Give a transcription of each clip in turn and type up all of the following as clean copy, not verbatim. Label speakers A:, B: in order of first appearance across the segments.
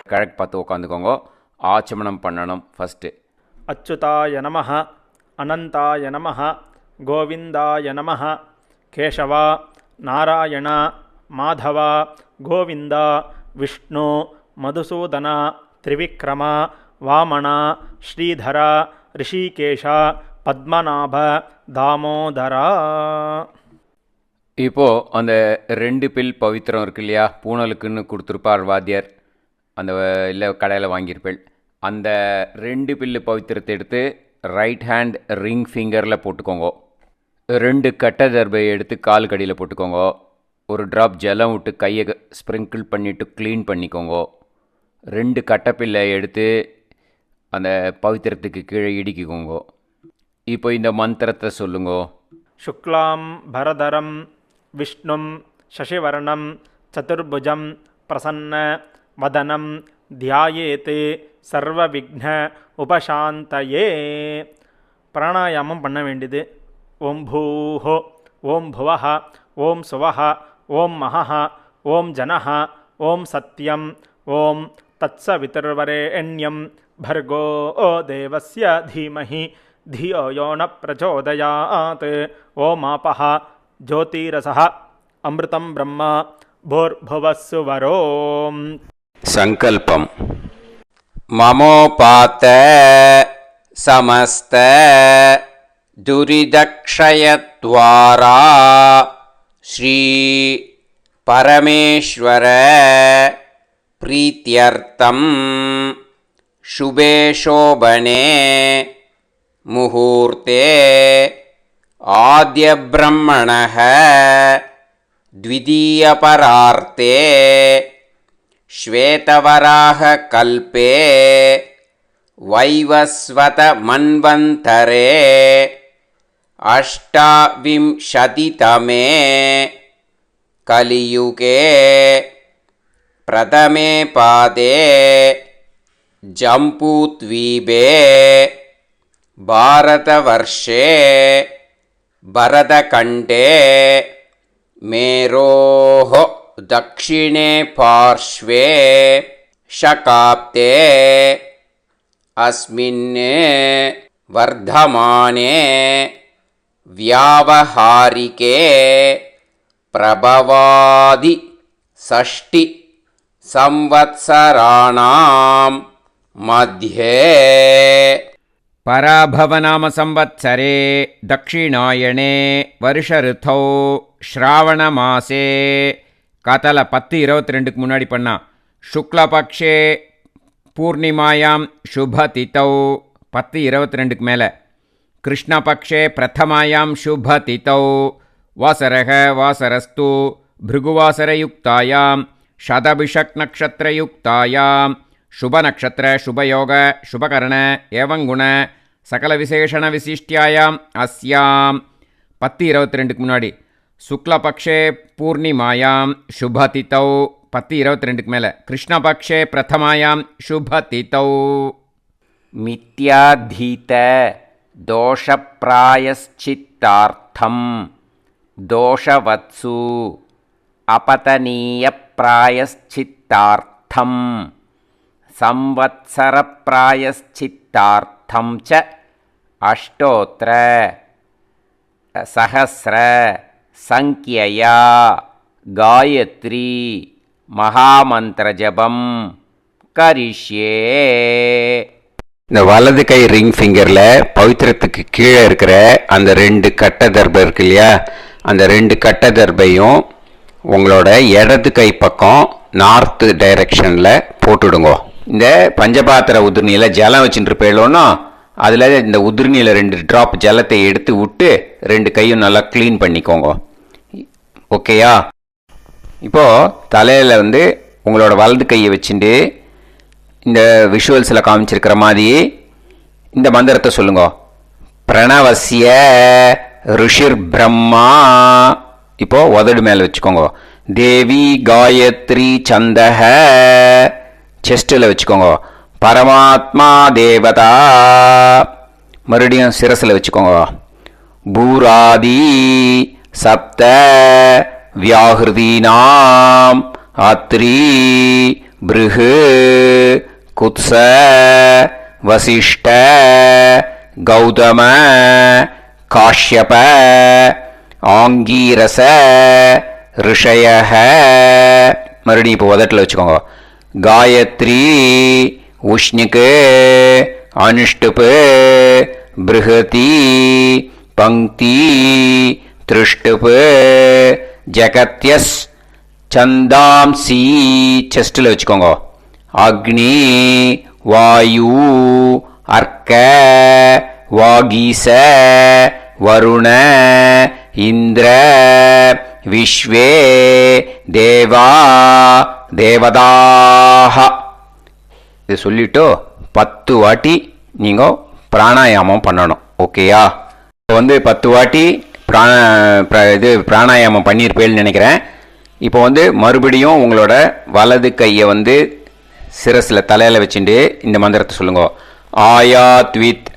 A: கிழக்கு பார்த்து உட்காந்துக்கோங்க. ஆச்சமனம் பண்ணணும் ஃபஸ்ட்டு.
B: அச்சுதாய நமஹ, அனந்தாய நமஹ, கோவிந்தாய நமஹ, கேசவா, நாராயண, மாதவ, கோவிந்த, விஷ்ணு, மதுசூதன, திரிவிக்ரம, வாமன, ஸ்ரீதர, ரிஷிகேஷ, பத்மநாப, தாமோதரா.
A: இப்போது அந்த 2 பில் பவித்திரம் இருக்கு இல்லையா, பூனலுக்குன்னு கொடுத்துருப்பார் வாத்தியார், அந்த இல்லை கடையில் வாங்கியிருப்பேள். அந்த 2 பில்லு பவித்திரத்தை எடுத்து ரைட் ஹேண்ட் ரிங் ஃபிங்கரில் போட்டுக்கோங்க. 2 கட்டை தர்பை எடுத்து கால் கடியில் போட்டுக்கோங்க. ஒரு ட்ராப் ஜலம் விட்டு கையை ஸ்ப்ரிங்கிள் பண்ணிவிட்டு க்ளீன் பண்ணிக்கோங்க. 2 கட்டைப்பில்லை எடுத்து அந்த பவித்திரத்துக்கு கீழே இடிக்கிக்கோங்க. இப்போ இந்த மந்திரத்தை சொல்லுங்க.
B: சுக்லாம் பரதரம் விஷ்ணும் சசிவர்ணம் சதுர்புஜம் பிரசன்ன வதனம் தியாயேத் சர்வவிக்ன உபசாந்தயே. பிராணாயாமம் பண்ண வேண்டியது. ஓம் பூஹோ, ஓம் புவஹ, ஓம் சுவஹ, ஓம் மஹஹ, ஓம் ஜனஹ, ஓம் சத்யம், ஓம் தத்சவிதுர்வரேண்யம் भर्गो देवस्य धीमहि धियो यो न प्रचोदयात्. ओमापः ज्योतिरसः अमृतं ब्रह्म भूर्भुवस्सुवरो.
A: संकल्पम. ममोपात समस्त दुरिदक्षयद्वारा श्री परमेश्वर प्रीत्यर्थम शुभे शोभने मुहूर्ते आद्यब्रह्मणः द्वितीयपरार्ते श्वेतवराहकल्पे वैवस्वतमन्वन्तरे 28तमे कलियुगे प्रथमे पादे जम्बूद्वीपे भारतवर्षे भरतखण्डे मेरोः दक्षिणे पार्श्वे शकाब्दे अस्मिन् वर्धमाने व्यावहारिके प्रभवादि षष्टि संवत्सराणां मध्ये पराभवनाम संवत्सरे दक्षिणायणे वर्ष ऋतौ श्रावणमासे काताल 10:22 मुन्नाடி பண்ணா शुक्लपक्षे पूर्णिमायां शुभतिथौ 10:22 மேல कृष्णपक्षे प्रथमायां शुभतिथौ वासरः वासरस्तु भृगुवासरयुक्तायां शतभिषक् नक्षत्रयुक्तायां शुभनक्षत्र शुभयोग शुभकर्ण एवं गुण सकल विशेषण विशिष्ट्यायां अस्यां 10:22 मुन्नाடி शुक्लपक्षे पूर्णिमायां शुभतिथौ 10:22 மேல कृष्णपक्षे प्रथमायां शुभतिथौ मिथ्याधीत दोषप्रायश्चित्तार्थं दोषवत्सु अपतनीयप्रायश्चित्तार्थं संवत्सरप्रायश्चित्तार्थं च अष्टोत्तर सहस्र संख्यया गायत्री महामंत्रजपं करिष्ये. இந்த வலது கை ரிங் ஃபிங்கரில் பவித்திரத்துக்கு கீழே இருக்கிற அந்த 2 கட்டை தர்பை இருக்கு இல்லையா, அந்த 2 கட்டை தர்பையும் உங்களோட இடது கை பக்கம் நார்த்து டைரெக்ஷனில் போட்டுடுங்க. இந்த பஞ்சபாத்திர உதிர்நீல ஜலம் வச்சுட்டு இருப்பேளோன்னா அதில் இந்த உதிர்நீல 2 ட்ராப் ஜலத்தை எடுத்து விட்டு 2 கையும் நல்லா க்ளீன் பண்ணிக்கோங்க. ஓகேயா? இப்போது தலையில் உங்களோட வலது கையை வச்சுட்டு இந்த விஷுவல்ஸில் காமிச்சிருக்கிற மாதிரி இந்த மந்திரத்தை சொல்லுங்க. பிரணவசிய ரிஷிர் பிரம்மா. இப்போது உதடு மேலே வச்சுக்கோங்க. தேவி காயத்ரி சந்தக செஸ்டில் வச்சுக்கோங்க. பரமாத்மா தேவதா மறுபடியும் சிரசில் வச்சுக்கோங்க. பூராதி சப்த வியாகிருதீனாம் அத்ரி பிருகு குத்ஸ வசிஷ்ட கௌதம காஷ்யப ஆங்கீரச ரிஷயஹ. மறுபடியும் இப்போ உதட்டில் வச்சுக்கோங்க. காயத்ரி உஷ்ணிக்கு அனுஷ்டுப்பு பிருஹதி பங்கி திருஷ்டுப்பு ஜகத்யஸ் சந்தாம்சி செஸ்டில் வச்சுக்கோங்க. அக்னி வாயு அர்க்க வாகீச வருண இந்திர விஸ்வே தேவா தேவதாக. இது சொல்லிட்டு 10 வாட்டி நீங்கள் பிராணாயாமம் பண்ணணும். ஓகேயா? இப்போ 10 வாட்டி பிராணாயாமம் பண்ணியிருப்பேன்னு நினைக்கிறேன். இப்போ மறுபடியும் உங்களோட வலது கையை சிரஸில் தலையில் வச்சுட்டு இந்த மந்திரத்தை சொல்லுங்க. ஆயாத்வித்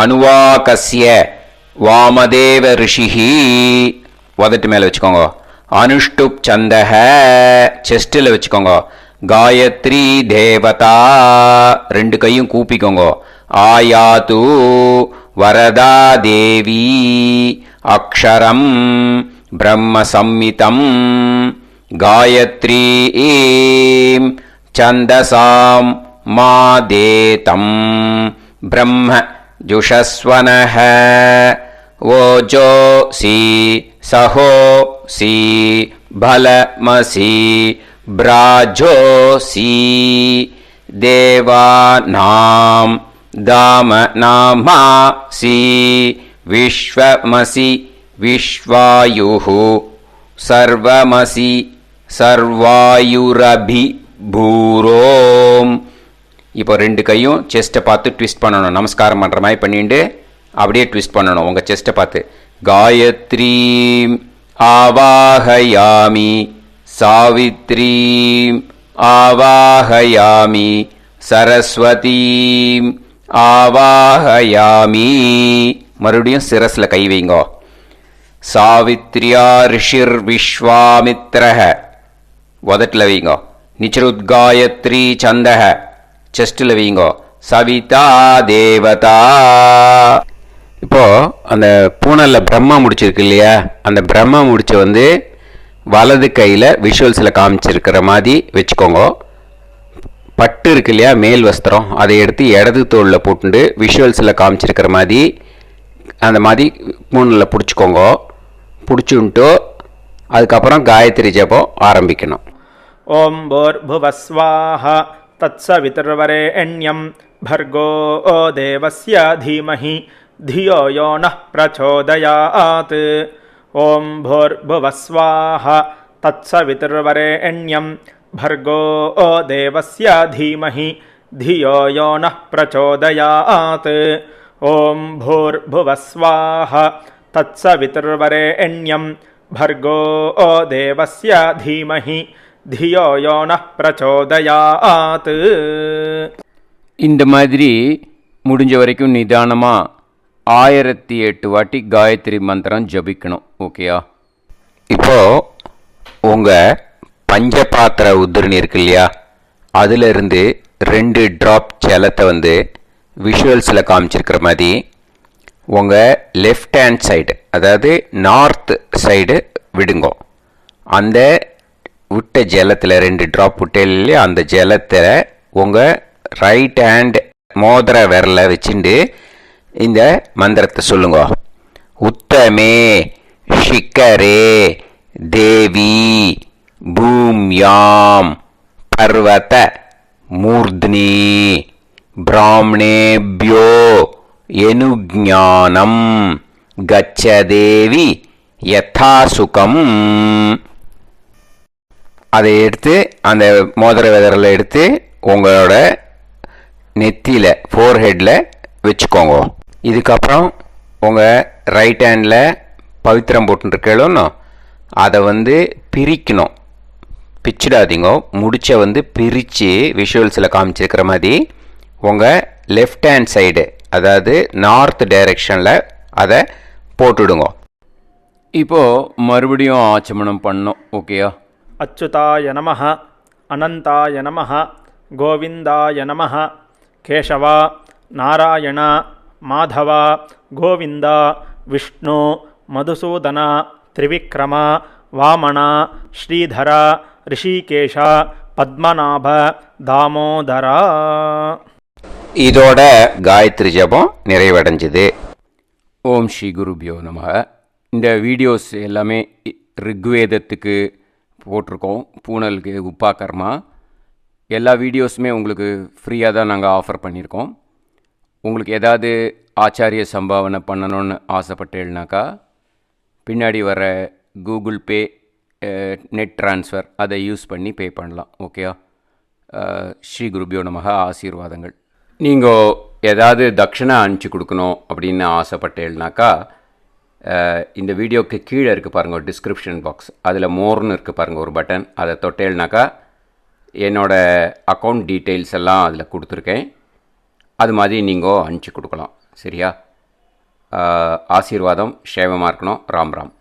A: அனுவாகஸ்ய வாமதேவ ரிஷிஹி உதட்டு மேலே வச்சுக்கோங்க. அனுஷ்டுப் சந்தக செஸ்டில் வச்சுக்கோங்க. காயத்ரி தேவதா 2 கையும் கூப்பிக்கோங்க. ஆயாது வரதா தேவி அக்ஷரம் பிரம்ம சம்மிதம் காயத்ரீம் சந்தசாம் மாதேதம் பிரம்ம ஜுஷஸ்வனஹ ஓஜோசி சஹோசி பலமசி பிராஜோசி தேவானாம் தாமநாமாசி விஸ்வமசி விஸ்வாயுஹு சர்வமசி சர்வாயுரபி பூரோம். இப்போ 2 கையும் செஸ்ட்டை பார்த்து ட்விஸ்ட் பண்ணணும். நமஸ்காரம் பண்ணுற மாதிரி பண்ணிட்டு அப்படியே ட்விஸ்ட் பண்ணணும் உங்கள் செஸ்ட்டை பார்த்து. காயத்ரீம் ஆவாஹயாமி சாவித்ரீம் ஆவாஹயாமி சரஸ்வதீம் ஆவாஹயாமி. மறுபடியும் சிரஸில் கை வைங்கோ. சாவித்ரியா ரிஷிர் விஸ்வாமித்ரஹ உதட்டில் வைங்கோ. நிச்சருத்காயத்ரி சந்தஹ செஸ்டில் வைங்கோ. சவிதா தேவதா. இப்போ அந்த பூனலில் பிரம்மா முடிச்சிருக்கு இல்லையா, அந்த பிரம்மா முடிச்ச வலது கையில் விஷுவல்ஸில் காமிச்சிருக்கிற மாதிரி வச்சுக்கோங்க. பட்டு இருக்கு இல்லையா மேல் வஸ்திரம், அதை எடுத்து இடது தோளில் போட்டு விஷுவல்ஸில் காமிச்சிருக்கிற மாதிரி அந்த மாதிரி பூனலில் பிடிச்சிக்கோங்க. பிடிச்சுன்ட்டு அதுக்கப்புறம் காயத்ரி ஜபம் ஆரம்பிக்கணும்.
B: ஓம் பூர்புவஸ்வாஹ தத்சவிதுர்வரேண்யம் भर्गो देवस्य धीमहि धियो यो नः प्रचोदयात्। ॐ भूर्भुवस्वाः तत्सवितुर्वरेण्यं भर्गो देवस्य धीमहि धियो यो नः प्रचोदयात्। ॐ भूर्भुवस्वाः तत्सवितुर्वरेण्यं भर्गो देवस्य धीमहि धियो यो नः प्रचोदयात्।
A: இந்த மாதிரி முடிஞ்ச வரைக்கும் நிதானமாக 1008 வாட்டி காயத்ரி மந்திரம் ஜபிக்கணும். ஓகேயா? இப்போது உங்கள் பஞ்சபாத்திர உதிரணி இருக்கு இல்லையா, அதிலிருந்து 2 ட்ராப் ஜலத்தை விஷுவல்ஸில் காமிச்சிருக்கிற மாதிரி உங்கள் லெஃப்ட் ஹேண்ட் சைடு, அதாவது நார்த் சைடு விடுங்க. அந்த விட்ட ஜலத்தில் 2 ட்ராப் விட்டேன் இல்லையா, அந்த ஜலத்தை உங்கள் ரைட் ஹேண்ட் மோதிர விரல வச்சுட்டு இந்த மந்திரத்தை சொல்லுங்க. உத்தமே ஷிக்கரே தேவி பூம்யாம் பர்வத மூர்த்னி பிராமணேபியோ எனுஜானம் கச்சதேவி யதாசுகம். அதை எடுத்து அந்த மோதிர விரலை எடுத்து உங்களோட நெத்தியில் ஃபோர்ஹெட்டில் வச்சுக்கோங்க. இதுக்கப்புறம் உங்கள் ரைட் ஹேண்டில் பவித்திரம் போட்டுருக்கேளோன்னு அதை பிரிக்கணும். பிச்சிடாதீங்க, முடிச்ச பிரித்து விஷுவல்ஸில் காமிச்சிருக்கிற மாதிரி உங்கள் லெஃப்ட் ஹேண்ட் சைடு, அதாவது நார்த் டைரெக்ஷனில் அதை போட்டுடுங்க. இப்போது மறுபடியும் ஆச்சமனம் பண்ணோம். ஓகேயா?
B: அச்சுதாய நமஹ अनन्ताय नमः गोविन्दाय नमः केशव नारायण माधव गोविन्द विष्णु मधुसूदन त्रिविक्रम वामन श्रीधर ऋषिकेश पद्मनाभ दामोदर.
A: இதோட காயத்ரி ஜபம் நிறைவடைஞ்சது. ஓம் ஸ்ரீ குருபியோ நமக. இந்த வீடியோஸ் எல்லாமே ரிக்வேதத்துக்கு போட்டிருக்கோம். பூனலுக்கு உப்பா கர்மா எல்லா வீடியோஸுமே உங்களுக்கு ஃப்ரீயாக தான் நாங்கள் ஆஃபர் பண்ணியிருக்கோம். உங்களுக்கு ஏதாவது ஆச்சாரிய சம்பாவனை பண்ணணும்னு ஆசைப்பட்டேன்னாக்கா பின்னாடி வர கூகுள் பே நெட் ட்ரான்ஸ்ஃபர் அதை யூஸ் பண்ணி பே பண்ணலாம். ஓகேயா? ஸ்ரீ குருபியோ நமக. ஆசீர்வாதங்கள். நீங்கள் ஏதாவது தட்சிணை அனுப்பிச்சி கொடுக்கணும் அப்படின்னு ஆசைப்பட்டேன்னாக்கா இந்த வீடியோக்கு கீழே இருக்குது பாருங்கள் ஒரு டிஸ்கிரிப்ஷன் பாக்ஸ். அதில் மோர்னு இருக்குது பாருங்கள் ஒரு பட்டன். அதை தொட்டேன்னாக்கா என்னோடய அக்கௌண்ட் டீட்டெயில்ஸ் எல்லாம் அதில் கொடுத்துருக்கேன். அது மாதிரி நீங்கள் அனுப்பிச்சி கொடுக்கலாம். சரியா? ஆசீர்வாதம். சேவமாக இருக்கணும். ராம் ராம்.